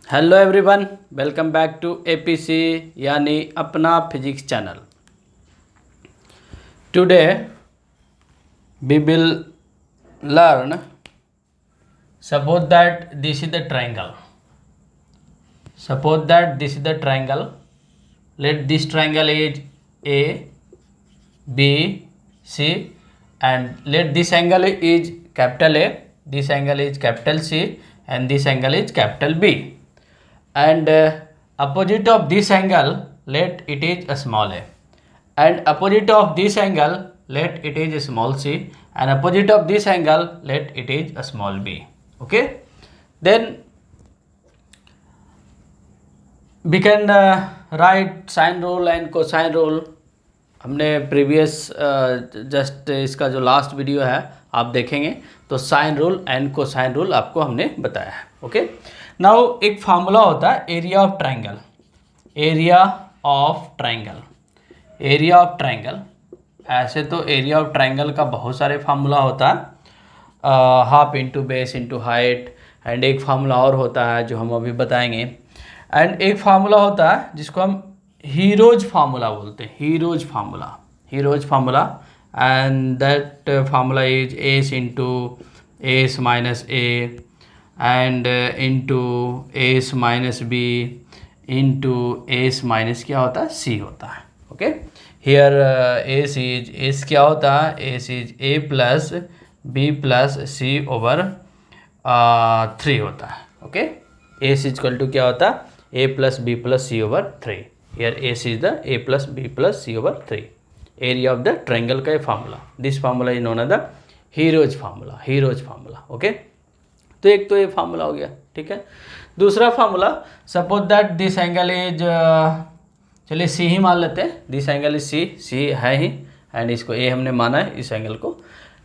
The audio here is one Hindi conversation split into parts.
Hello everyone, welcome back to APC यानी अपना physics channel. Today we will learn suppose that this is the triangle. Suppose that this is the triangle. Let this triangle is A, B, C, and let this angle is capital A, this angle is capital C, and this angle is capital B. And opposite of this angle, let it is a small a, and opposite of this angle, let it is a small c, and opposite of this angle, let it is a small b. Okay, then we can write sine rule and cosine rule. हमने प्रीवियस जस्ट इसका जो लास्ट वीडियो है आप देखेंगे तो sine rule and cosine rule आपको हमने बताया है। ओके, नाउ एक फार्मूला होता है area of triangle. Area of triangle, area of triangle, ऐसे तो एरिया ऑफ ट्राइंगल का बहुत सारे फार्मूला होता है, half into base into height, and एक फार्मूला और होता है जो हम अभी बताएंगे, एंड एक फार्मूला होता है जिसको हम हीरोज फार्मूला बोलते हैं। Hero's formula, heroes formula, and that formula is S into S minus A and into S minus B into S minus क्या होता है, सी होता है। Okay, here S is, S क्या होता है, S is A plus B plus C over 3 होता है। ओके, एस इजक्वल टू क्या होता है, A plus B plus C over 3। Here S is the A plus B plus C over 3। Area of the triangle का ये formula, this formula is known as the Heron's formula, heroes formula. Okay, तो एक तो ये फार्मूला हो गया, ठीक है। दूसरा formula, suppose that this angle is, चलिए सी ही मान लेते हैं, दिस एंगल इज सी, सी है ही, एंड इसको ए हमने माना है इस एंगल को।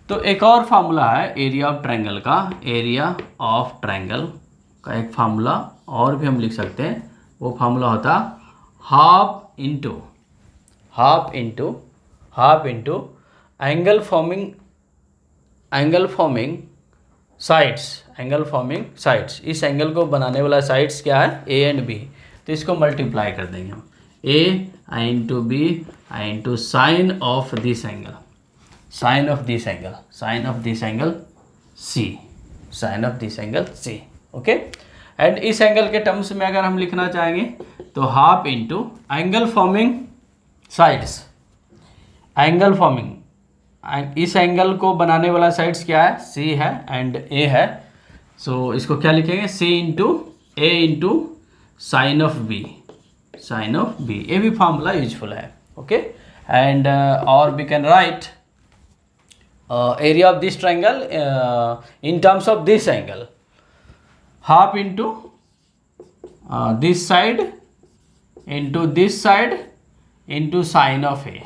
तो एक और फार्मूला है एरिया ऑफ ट्रायंगल का, एरिया ऑफ ट्रायंगल का एक फार्मूला और भी हम लिख सकते हैं। वो फार्मूला होता half into, half into, half into angle forming, angle forming sides, angle forming sides. इस एंगल को बनाने वाला साइड्स क्या है, ए एंड बी, तो इसको मल्टीप्लाई कर देंगे हम, A into B into sine of this angle, sine of this angle, sine of this angle C, sine of this angle C. Okay, and इस एंगल के टर्म्स में अगर हम लिखना चाहेंगे तो half into angle forming sides, angle forming, इस एंगल को बनाने वाला साइड्स क्या है, सी है एंड ए है, सो इसको क्या लिखेंगे, C into A into sine of B, sine of B. ये भी फार्मूला यूजफुल है। ओके, एंड और we can write area of this triangle in terms of this angle, half into this side into this side into sine of a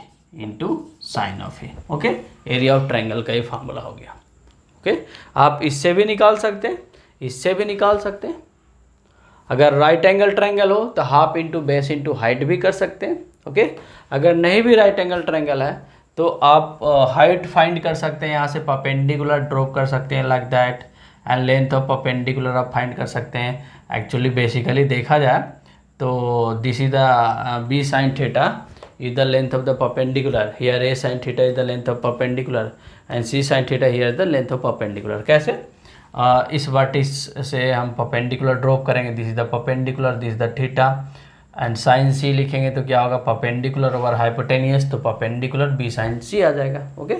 into sine of a। Okay, area of triangle का ये फार्मूला हो गया। ओके, आप इससे भी निकाल सकते हैं, इससे भी निकाल सकते हैं। अगर राइट एंगल ट्रायंगल हो तो half into base into height भी कर सकते हैं। ओके, अगर नहीं भी राइट एंगल ट्रायंगल है तो आप हाइट फाइंड कर सकते हैं, यहाँ से परपेंडिकुलर ड्रॉप कर सकते हैं like that, and length of perpendicular आप फाइंड कर सकते हैं। एक्चुअली बेसिकली देखा जाए तो this is the B sine theta is the length of the perpendicular, here A sine theta is the length of perpendicular, and C sine theta here is the length of perpendicular. कैसे, इस वर्टिस से हम परपेंडिकुलर ड्रॉप करेंगे, this is the perpendicular, this is the theta, and sine सी लिखेंगे तो क्या होगा, परपेंडिकुलर ओवर हाइपोटेनियस, तो परपेंडिकुलर बी साइन सी आ जाएगा। ओके,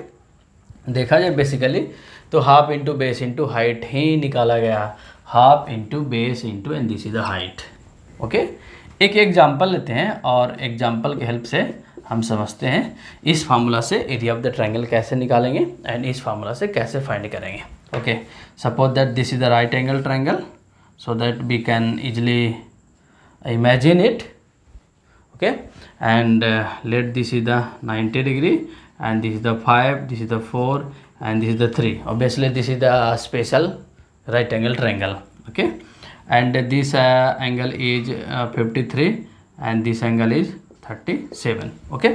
देखा जाए बेसिकली तो half into base into height ही निकाला गया, half into base into, and this is the height. Okay, एक एग्जांपल लेते हैं और एग्जांपल के हेल्प से हम समझते हैं इस फार्मूला से एरिया ऑफ द ट्रायंगल कैसे निकालेंगे एंड इस फार्मूला से कैसे फाइंड करेंगे। Okay, suppose that this is the right angle triangle, so that we can easily imagine it। okay, and let this is the 90 degree, and this is the 5, this is the 4, and this is the 3. Obviously this is the special right angle triangle। okay, and this angle is 53 and this angle is 37। okay,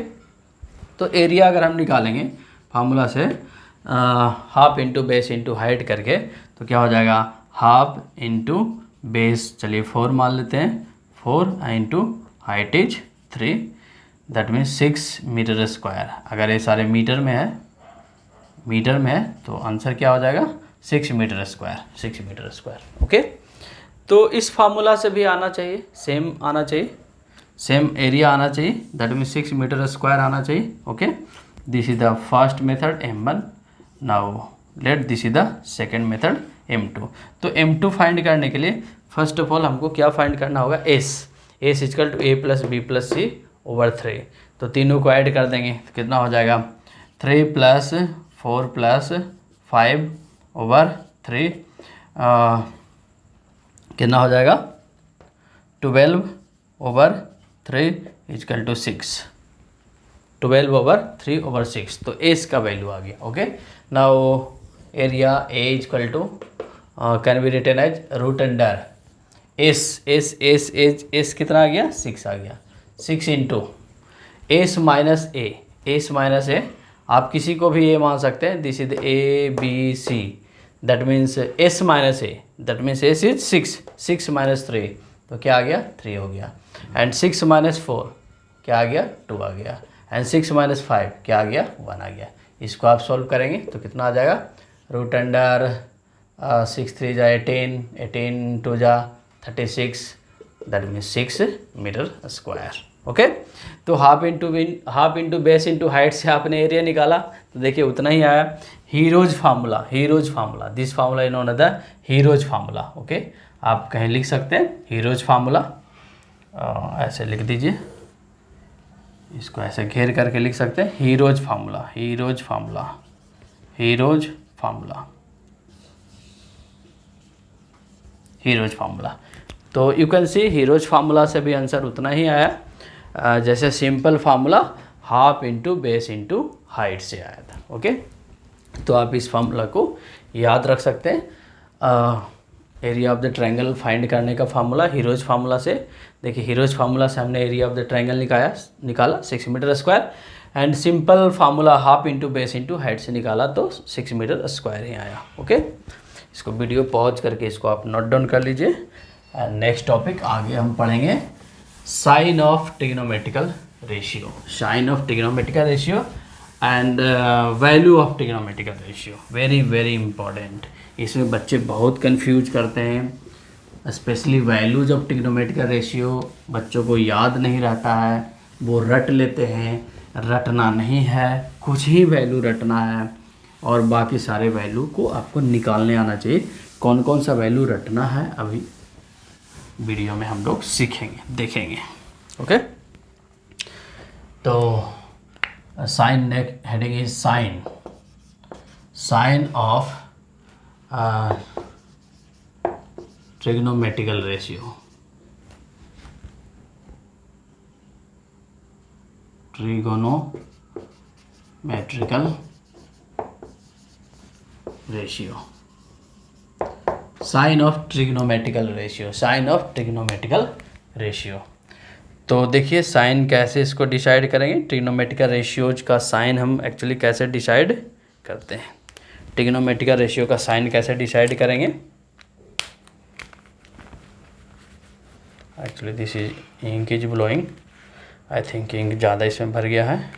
तो एरिया अगर हम निकालेंगे फार्मूला से half into base into height करके तो क्या हो जाएगा, हाफ इंटू बेस चलिए 4 मान लेते हैं, 4 into height is 3, that means 6 metre square. अगर ये सारे मीटर में है तो आंसर क्या हो जाएगा, 6 metre square, 6 metre square. Okay, तो इस फार्मूला से भी आना चाहिए, सेम आना चाहिए, सेम एरिया आना चाहिए, दैट मीन्स 6 मीटर स्क्वायर आना चाहिए। Okay, this is the first method M1। Now let this is the second method M2। तो M2 फाइंड करने के लिए फर्स्ट ऑफ ऑल हमको क्या फाइंड करना होगा, S equal to A plus B plus C over 3। तो तीनों को ऐड कर देंगे तो कितना हो जाएगा, 3 प्लस 4 प्लस 5 ओवर 3, कितना हो जाएगा, 12 over 3 equal to 6, 12 over 3 over 6। तो एस का वैल्यू आ गया। Okay, now area A equal to can be written as root under S कितना आ गया, 6 आ गया, 6 इंटू एस माइनस ए, आप किसी को भी ए मान सकते हैं, this is A B C, that means S minus A, that means S is 6 minus 3, तो क्या आ गया, 3 हो गया। एंड 6 माइनस 4 क्या आ गया, 2 आ गया। एंड 6 माइनस 5 क्या आ गया, 1 आ गया। इसको आप सॉल्व करेंगे तो कितना आ जाएगा, रूट अंडर 6 3 जा 18, 18 2 जा 36, that means 6 metre square. Okay, तो half into base into height से आपने एरिया निकाला तो देखिए उतना ही आया। Heron's formula, this formula is known as the Heron's formula. Okay, आप कहीं लिख सकते हैं हीरोज फार्मूला, ऐसे लिख दीजिए, इसको ऐसे घेर करके लिख सकते हैं, हीरोज फार्मूला। तो you can C heroes formula से भी आंसर उतना ही आया जैसे simple formula half into base into height से आया था। ओके, तो आप इस फार्मूला को याद रख सकते हैं। Area of the triangle find करने का फार्मूला हीरोज फार्मूला से, देखिए हीरोज फार्मूला से हमने एरिया ऑफ द ट्रायंगल निकाला 6 metre square, and simple formula half into base into height से निकाला तो 6 मीटर स्क्वायर ही आया। ओके, इसको वीडियो पॉज करके इसको आप नोट डाउन कर लीजिए। एंड नेक्स्ट टॉपिक आगे हम पढ़ेंगे sign of trigonometrical ratio, and value of trigonometrical ratio, very important. इसमें बच्चे बहुत कंफ्यूज करते हैं, specially values of trigonometrical ratio बच्चों को याद नहीं रहता है, वो रट लेते हैं। रटना नहीं है, कुछ ही वैल्यू रटना है और बाकी सारे वैल्यू को आपको निकालने आना चाहिए। कौन कौन सा वैल्यू रटना है अभी वीडियो में हम लोग सीखेंगे, देखेंगे। ओके, तो sign heading is sign of trigonometrical ratio, sign of trigonometrical ratio. तो देखिए साइन कैसे इसको डिसाइड करेंगे, ट्रिग्नोमेट्रिकल रेशियोज का साइन हम एक्चुअली कैसे डिसाइड करते हैं, ट्रिग्नोमेट्रिकल रेशियो का साइन कैसे डिसाइड करेंगे। Actually this is ink is blowing, I think ink ज़्यादा इसमें भर गया है,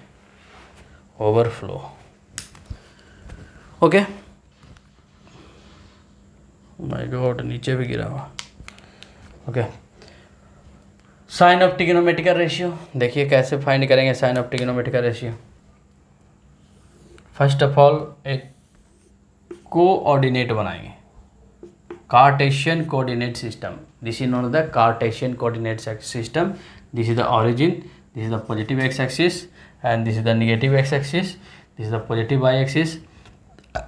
ओवरफ्लो। ओके, माय गॉड नीचे भी गिरा हुआ। Okay, sign of trigonometrical ratio देखिए कैसे फाइंड करेंगे sign of trigonometrical ratio. First of all एक कोऑर्डिनेट बनाएंगे, Cartesian coordinate system, this is known the Cartesian coordinate system. This is the origin, this is the positive x-axis and this is the negative x-axis, this is the positive y-axis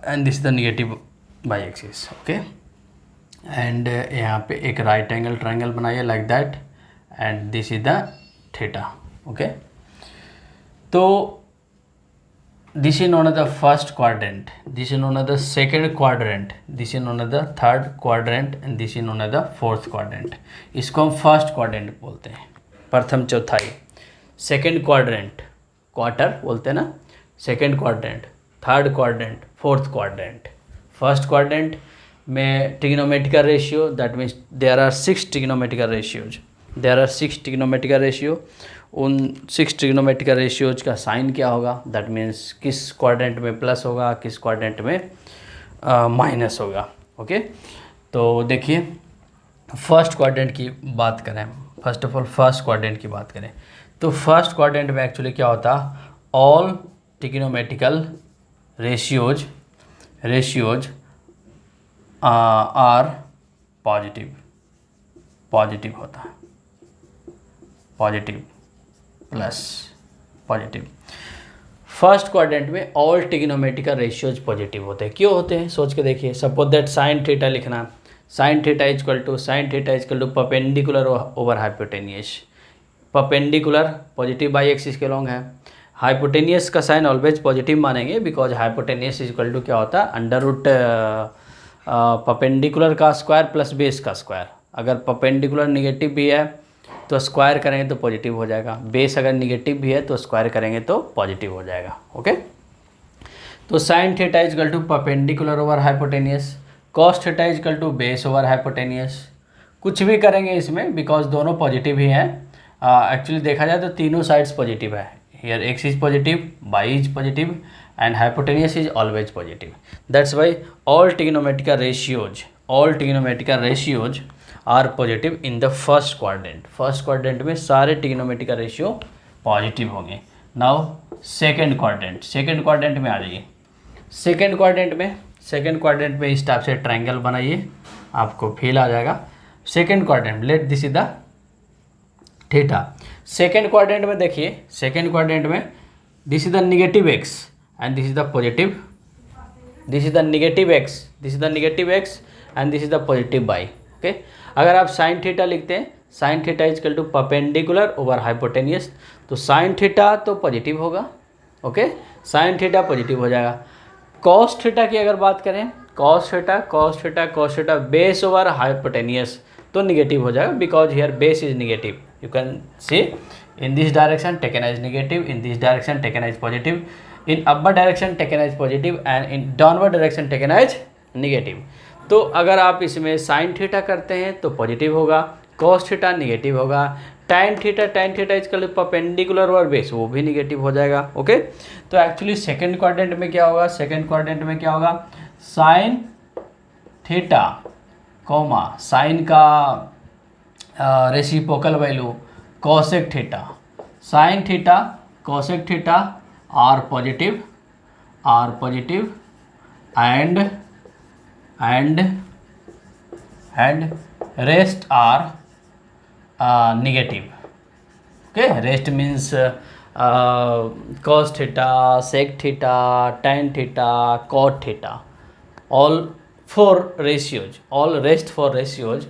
and this is the negative y-axis। okay, and यहाँ पे एक राइट एंगल ट्रायंगल बनाइए like that, and this is the theta. Okay, तो this is known as the first quadrant, this is known as the second quadrant, this is known as the third quadrant and this is known as the fourth quadrant। इसको हम फर्स्ट क्वाड्रेंट बोलते हैं, प्रथम चौथाई। सेकंड क्वाड्रेंट क्वार्टर बोलते हैं ना, second quadrant, third quadrant, fourth quadrant. First quadrant में trigonometrical ratio, that means there are 6 trigonometrical ratios, there are 6 trigonometrical ratio. उन 6 ट्रिग्नोमेट्रिकल रेशियोज का साइन क्या होगा, दैट मीन्स किस क्वाड्रेंट में प्लस होगा, किस क्वाड्रेंट में माइनस होगा। ओके, तो देखिए फर्स्ट क्वाड्रेंट की बात करें, first of all first quadrant की बात करें तो फर्स्ट क्वाड्रेंट में एक्चुअली क्या होता, all trigonometrical ratios are positive होता है, positive plus positive. First quadrant में ऑल ट्रिग्नोमेट्रिकल रेशियोज पॉजिटिव होते हैं। क्यों होते हैं सोच के देखिए। सपोज दैट साइन थीटा लिखना, sine theta is equal to perpendicular over hypotenuse. Perpendicular positive Y axis के लॉन्ग है, हाइपोटेनियस का साइन ऑलवेज पॉजिटिव मानेंगे बिकॉज हाइपोटेनियस इजक्वल टू क्या होता है, अंडर रूट परपेंडिकुलर का स्क्वायर प्लस बेस का स्क्वायर। अगर परपेंडिकुलर निगेटिव भी है तो स्क्वायर करेंगे तो पॉजिटिव हो जाएगा, बेस अगर निगेटिव भी है तो स्क्वायर करेंगे तो पॉजिटिव हो जाएगा। ओके, तो sine theta is equal to perpendicular over hypotenuse, cos theta is equal to base over hypotenuse. कुछ भी करेंगे इसमें बिकॉज दोनों पॉजिटिव ही हैं। एक्चुअली देखा जाए तो तीनों साइड्स पॉजिटिव है। Here x is positive, y is positive and hypotenuse is always positive. That's why all trigonometrical ratios are positive in the first quadrant. First quadrant में सारे ट्रिग्नोमेट्रिकल रेशियो पॉजिटिव होंगे। नाउ सेकेंड क्वाड्रेंट में आ जाइए। सेकेंड क्वाड्रेंट में इस टाइप से ट्रायंगल बनाइए, आपको फील आ जाएगा। Second quadrant, let this is the theta. Second quadrant में देखिए, सेकेंड क्वाड्रेंट में this is the negative x and this is the positive, this is the negative x and this is the positive y. Okay, अगर आप साइन थीटा लिखते हैं, sine theta is equal to perpendicular over hypotenuse, तो साइन थीटा तो पॉजिटिव होगा। ओके, साइन थीटा पॉजिटिव हो जाएगा। कॉस थीटा की अगर बात करें, cos theta base over hypotenuse तो निगेटिव हो जाएगा because here base is negative. You can see in this direction taken as negative, in this direction taken as positive, in upper direction taken as positive and in downward direction taken as negative. तो अगर आप इसमें साइन थीटा करते हैं तो पॉजिटिव होगा, कॉस थीटा निगेटिव होगा, tan थीटा इजकल परपेंडिकुलर और बेस वो भी निगेटिव हो जाएगा। ओके, तो एक्चुअली सेकेंड क्वाड्रेंट में क्या होगा, साइन थीटा कॉमा साइन का reciprocal value cosec theta, sine theta cosec theta are positive and rest are negative. Okay, rest means cos theta, sec theta, tan theta, cot theta, all rest four ratios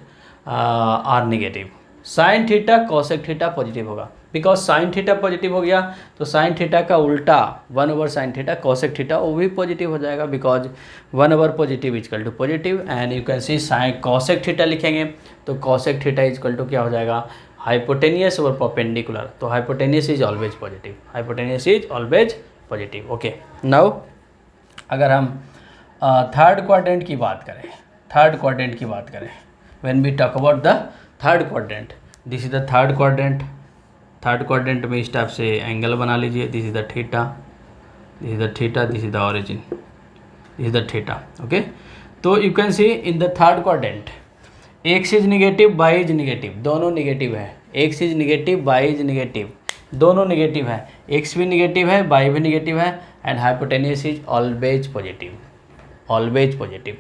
are negative. sin theta cosec theta positive होगा बिकॉज sin थीटा पॉजिटिव हो गया तो sin थीटा का उल्टा 1/sin थीटा cosec थीटा वो भी पॉजिटिव हो जाएगा बिकॉज 1/पॉजिटिव is equal to positive and you can see sin cosec theta लिखेंगे तो cosec थीटा इजकल टू क्या हो जाएगा, हाइपोटेनियस और परपेंडिकुलर, तो hypotenuse is always positive. Okay, now अगर हम थर्ड क्वाड्रेंट की बात करें, when we talk about the third quadrant, this is the third quadrant में इस टाइप से एंगल बना लीजिए। This is the theta, this is the origin, this is the theta. Okay, तो you can see in the third quadrant X is negative, Y is negative, दोनों निगेटिव है। X is negative, Y is negative, दोनों निगेटिव है। एक्स भी निगेटिव है, वाई भी निगेटिव है and hypotenuse is always positive.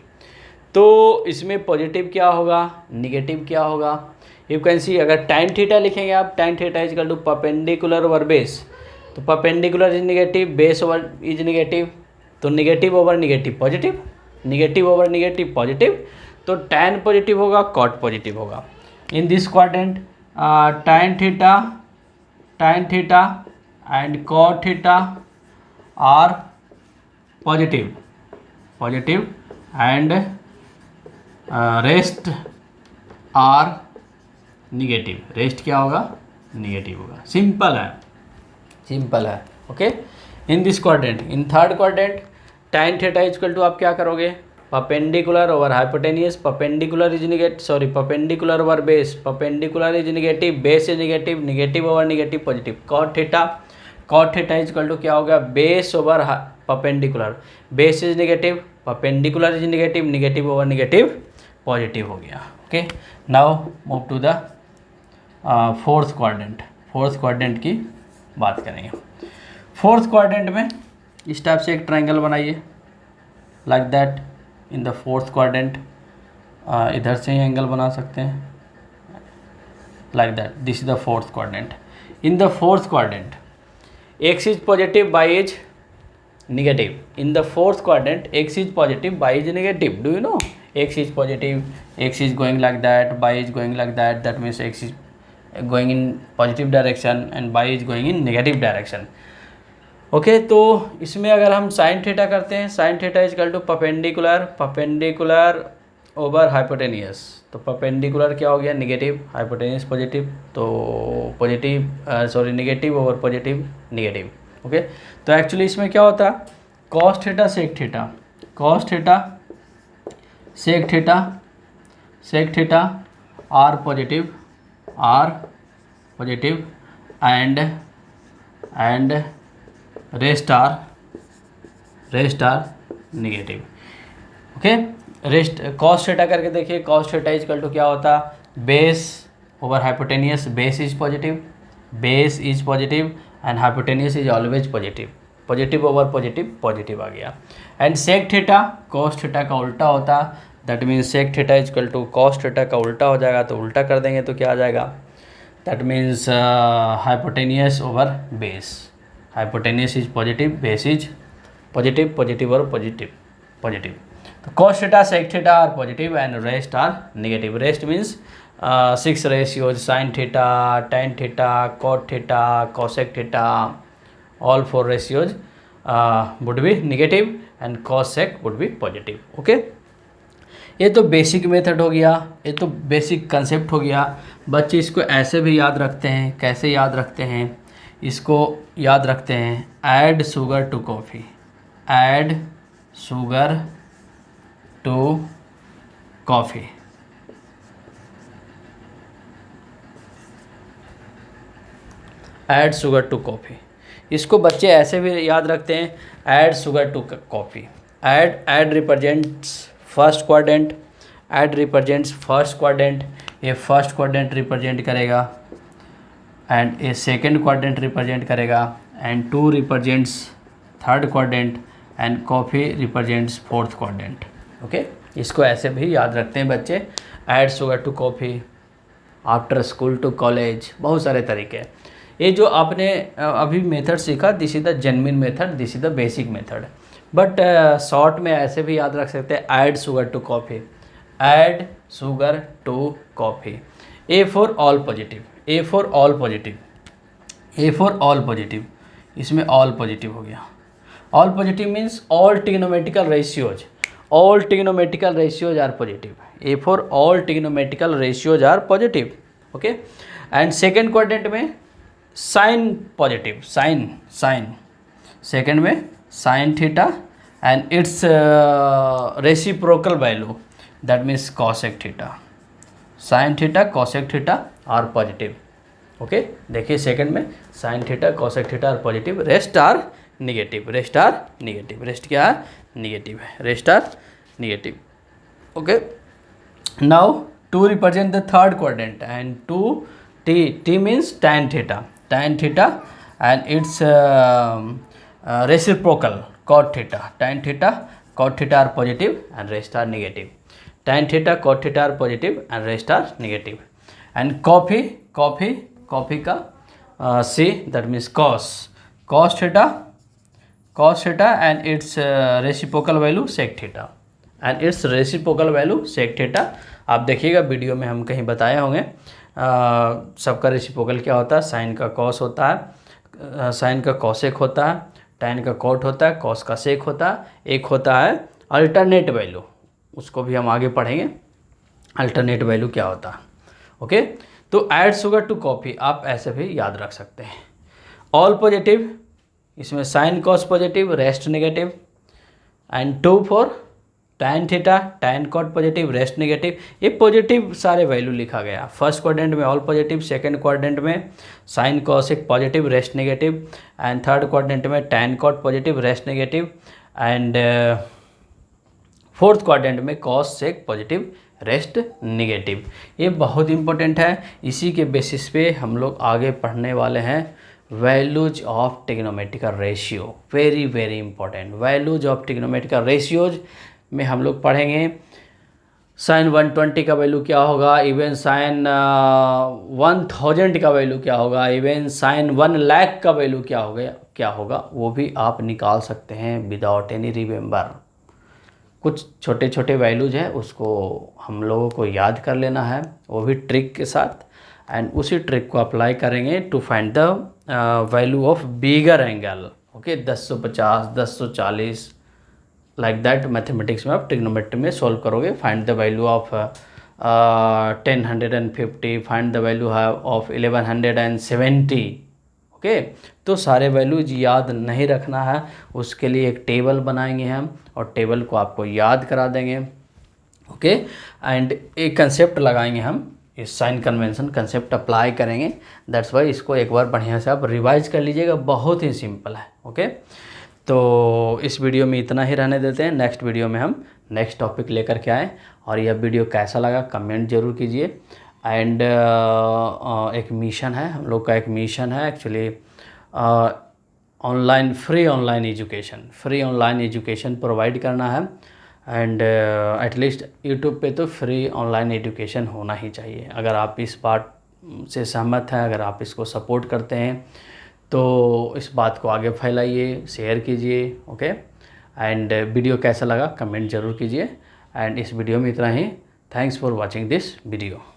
तो इसमें पॉजिटिव क्या होगा, निगेटिव क्या होगा, यू कैन सी अगर tan थीटा लिखेंगे आप, tan theta is equal to perpendicular over base, तो perpendicular is negative, base over is negative, तो negative over negative positive, negative over negative positive, तो tan पॉजिटिव होगा, cot पॉजिटिव होगा। In this quadrant tan theta and cot theta are positive and rest are negative. Rest क्या होगा, निगेटिव होगा। सिंपल है। Okay, in this quadrant, in third quadrant tan theta is equal to आप क्या करोगे, perpendicular over hypotenuse, perpendicular is negative, sorry, perpendicular over base, perpendicular is negative, base is negative, negative over negative positive, cot theta is equal to क्या हो गया, base over perpendicular, base is negative, perpendicular is negative, negative over negative positive हो गया. Okay, now move to the fourth quadrant की बात करेंगे. फोर्थ क्वाड्रेंट में इस टाइप से एक ट्रायंगल बनाइए like that in the fourth quadrant. इधर से ही एंगल बना सकते हैं like that. This is the fourth quadrant. In the fourth quadrant x is positive, y is negative. In the fourth quadrant x is positive, y is negative. Do you know? X is positive, x is going like that, y is going like that. That means x is going in positive direction and y is going in negative direction. Okay, तो इसमें अगर हम साइन थीटा करते हैं, sine theta is equal to perpendicular over hypotenuse. तो परपेंडिकुलर क्या हो गया, नेगेटिव, हाइपोटेनियस पॉजिटिव, तो positive sorry negative over positive negative. Okay, तो एक्चुअली इसमें क्या होता है, cos theta sec theta, cos theta sec theta are positive and rest are negative. Okay, rest cos theta करके देखिए, cos theta is equal to क्या होता है, base over hypotenuse, base is positive and hypotenuse is always positive over positive आ गया. And sec theta cos theta का उल्टा होता, that means sec theta is equal to cos theta का उल्टा हो जाएगा. तो उल्टा कर देंगे तो क्या आ जाएगा, that means hypotenuse over base, hypotenuse is positive, base is positive और पॉजिटिव. तो cos theta sec theta are positive and rest are negative. Rest means 6 ratios, sin theta, tan theta, cot theta, cosec theta, all 4 ratios would be negative and cosec would be positive. Okay, ये तो बेसिक मेथड हो गया, ये तो बेसिक कंसेप्ट हो गया. बच्चे इसको ऐसे भी याद रखते हैं. कैसे याद रखते हैं, इसको याद रखते हैं, add sugar to coffee, add sugar to coffee. Add sugar to coffee, इसको बच्चे ऐसे भी याद रखते हैं, add sugar to coffee. Add represents first quadrant, ये फर्स्ट क्वाड्रेंट रिप्रेजेंट करेगा एंड ये सेकेंड क्वाड्रेंट रिप्रेजेंट करेगा and 2 represents third quadrant and coffee represents fourth quadrant. Okay, इसको ऐसे भी याद रखते हैं बच्चे, add sugar to coffee, after school to college, बहुत सारे तरीके. ये जो आपने अभी मेथड सीखा, this is the genuine method, this is the basic method. But short में ऐसे भी याद रख सकते हैं, add sugar to coffee, add sugar to coffee. A for all positive, इसमें ऑल पॉजिटिव हो गया. All positive means all trigonometrical ratios, all trigonometrical ratios are positive. A for all trigonometrical ratios are positive. Okay, and second quadrant में sin positive, sin second में sin theta and its reciprocal value, that means cosec theta, sin theta cosec theta are positive. ओके, देखिए सेकंड में sin theta cosec theta are positive, rest are negative, rest क्या है, नेगेटिव है, rest are negative. Okay, now to represent the third quadrant and T means tan theta and its reciprocal cot theta. Tan theta cot theta are positive and rest are negative. Tan theta cot theta are positive and rest are negative. And coffee का C, that means cos theta and its reciprocal value sec theta and its reciprocal value sec theta. आप देखिएगा वीडियो में हम कहीं बताए होंगे सबका रेसिप्रोकल क्या होता है. साइन का कॉस होता है, साइन का कॉसेक होता है, टैन का कॉट होता है, कॉस का सेक होता है, एक होता है अल्टरनेट वैल्यू, उसको भी हम आगे पढ़ेंगे अल्टरनेट वैल्यू क्या होता है. ओके, तो ऐड शुगर टू कॉफ़ी आप ऐसे भी याद रख सकते हैं. ऑल पॉजिटिव, इसमें sine cos positive, rest negative, and 2 for tan theta, tan cot positive, rest negative, ये पॉजिटिव सारे वैल्यू लिखा गया। फर्स्ट क्वाड्रेंट में ऑल पॉजिटिव, सेकंड क्वाड्रेंट में sine cosec positive, rest negative, and third quadrant में tan cot positive, rest negative, and fourth quadrant में cos sec positive, rest negative. ये बहुत इंपॉर्टेंट है, इसी के बेसिस पे हम लोग आगे पढ़ने वाले हैं values of trigonometrical ratio. Very very important, values of trigonometrical ratios में हम लोग पढ़ेंगे साइन 120 का वैल्यू क्या होगा, इवन साइन 1000 का वैल्यू क्या होगा, इवन साइन 1 लाख का वैल्यू क्या होगा, वो भी आप निकाल सकते हैं विदाउट एनी रिमेंबर। कुछ छोटे छोटे वैल्यूज हैं, उसको हम लोगों को याद कर लेना है, वो भी ट्रिक के साथ, एंड उसी ट्रिक को अप्लाई करेंगे to find the value of bigger angle. Okay, 1050, 1040 like that mathematics में आप ट्रिग्नोमेट्री में सॉल्व करोगे। Find the value of 1050, find the value of 1170। Okay, तो सारे वैल्यूज याद नहीं रखना है, उसके लिए एक टेबल बनाएंगे हम और टेबल को आपको याद करा देंगे। ओके, एंड एक कंसेप्ट लगाएंगे हम, इस साइन कन्वेंशन कंसेप्ट अप्लाई करेंगे। दैट्स वाई इसको एक बार बढ़िया से आप रिवाइज कर लीजिएगा, बहुत ही सिंपल है। ओके, तो इस वीडियो में इतना ही रहने देते हैं, नेक्स्ट वीडियो में हम नेक्स्ट टॉपिक लेकर के आएँ। और यह वीडियो कैसा लगा कमेंट ज़रूर कीजिए। एंड एक मिशन है, हम लोग का एक मिशन है actually, free online education provide करना है। एंड एटलीस्ट यूट्यूब पे तो फ्री ऑनलाइन एजुकेशन होना ही चाहिए। अगर आप इस बात से सहमत हैं, अगर आप इसको सपोर्ट करते हैं, तो इस बात को आगे फैलाइए, शेयर कीजिए। ओके, एंड वीडियो कैसा लगा कमेंट ज़रूर कीजिए। एंड इस वीडियो में इतना ही। Thanks for watching this video.